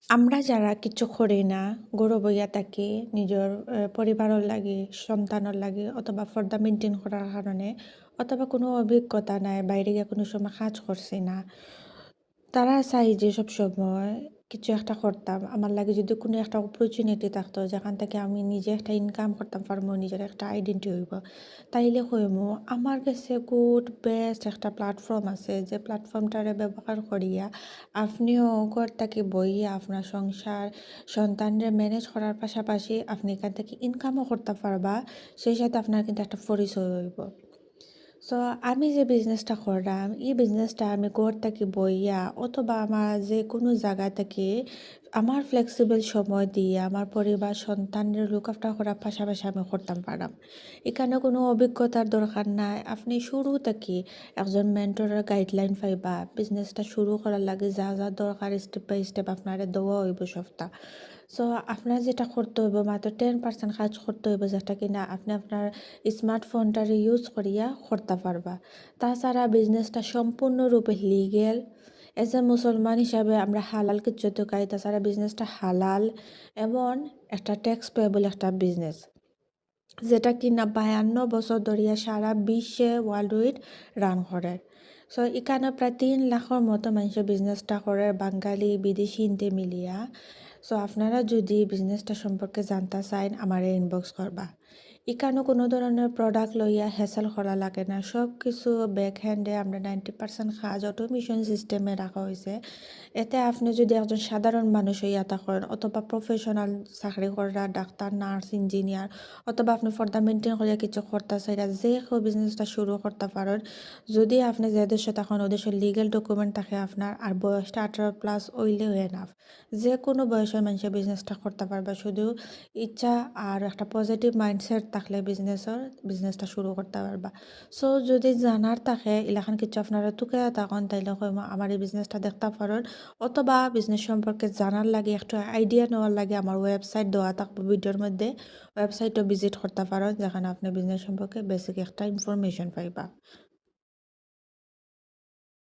আমরা যারা কিছু করি না, গরু বইয়া থাকি নিজের পরিবারের লাগি, সন্তানের লাগি অথবা ফর্দা মেইনটেইন করার কারণে অথবা কোনো অভিজ্ঞতা নাই, বাইরে গিয়ে কোনো সময় কাজ করছি না। তারা চাই যে সবসময় কিছু একটা করতাম। আমার লাগে যদি কোনো একটা অপরচুনিটি থাকতো যেখান থেকে আমি নিজে একটা ইনকাম করতাম পারবো, নিজের একটা আইডেন্টি হইব। তাইলে কইমু আমার কাছে গুড বেস্ট একটা প্ল্যাটফর্ম আছে যে প্ল্যাটফর্মটারে ব্যবহার করিয়া আপনিও ঘর থেকে বইয়া আপনার সংসার, সন্তানরে ম্যানেজ করার পাশাপাশি আপনি এখান থেকে ইনকামও করতে পারবা। সেই সাথে আপনার কিন্তু একটা পরিচয় হইব। সো আমি যে বিজনেসটা করলাম, এই বিজনেসটা আমি ঘর থেকে বইয়া অথবা আমার যে কোনো জায়গা থেকে আমার ফ্লেক্সিবল সময় দিয়ে আমার পরিবার সন্তানের লুক আফটার করার পাশাপাশি আমি করতাম পারাম। এখানে কোনো অভিজ্ঞতার দরকার নাই, আপনি শুরু থেকে একজন মেন্টরের গাইডলাইন পাইবা। বিজনেসটা শুরু করার লাগে যা যা দরকার স্টেপ বাই স্টেপ আপনারে দেওয়া হইব সপ্তাহ। সো আপনার যেটা করতে হইব মাত্র 10% কাজ করতে হইব, যেটা কিনা আপনি আপনার স্মার্টফোনটারে ইউজ করিয়া করতে পারবা। তাছাড়া বিজনেসটা সম্পূর্ণরূপে লিগেল। এজ এ মুসলমান হিসাবে আমরা হালাল কিছু তো খাই, তাছাড়া বিজনেসটা হালাল এবং একটা ট্যাক্স পেয়েবল একটা বিজনেস, যেটা কিনা 52 বছর ধরিয়া সারা বিশ্বে ওয়ার্ল্ড উইড রান করে। সো এখানে প্রায় 3 লাখের মতো মানুষের বিজনেসটা করে, বাঙালি বিদেশি ইনতে মিলিয়া। সো আপনারা যদি বিজনেসটা সম্পর্কে জানতে চান আমারে ইনবক্স করবা। এখানে কোনো ধরনের প্রোডাক্ট লইয়া হ্যাসেল করা লাগে না, সব কিছু ব্যাক হ্যান্ডে আমরা 90% কাজ অটোমেশন সিস্টেমে রাখা হয়েছে। এতে আপনি যদি একজন সাধারণ মানুষ হইয়া থাকেন অথবা প্রফেশনাল চাকরি করা ডাক্তার, নার্স, ইঞ্জিনিয়ার অথবা আপনি ফর্দা মেনটেন করিয়া কিছু করতে চাইরা যে কেউ বিজনেসটা শুরু করতে পারেন। যদি আপনি যে দেশে থাকেন ও দেশের লিগেল ডকুমেন্ট থাকে আপনার আর বয়সটা 18+ হইলেও এনাফ। যে কোনো বয়সের মানুষের বিজনেসটা করতে পারবে, শুধু ইচ্ছা আর একটা পজিটিভ মাইন্ডসেট থাকলে বিজনেসটা শুরু করতে পারবা। সো যদি জানার থাকে এলাকান কিছু আপনারা তুকে থাকুন তাইলে কইমা আমার এই বিজনেসটা দেখতে পারেন, অথবা বিজনেস সম্পর্কে জানার লাগে একটু আইডিয়া নেওয়ার লাগে আমার ওয়েবসাইট দেওয়া থাকবে ভিডিওর মধ্যে। ওয়েবসাইটও ভিজিট করতে পারেন যেখানে আপনি বিজনেস সম্পর্কে বেসিক একটা ইনফরমেশন পাইবা।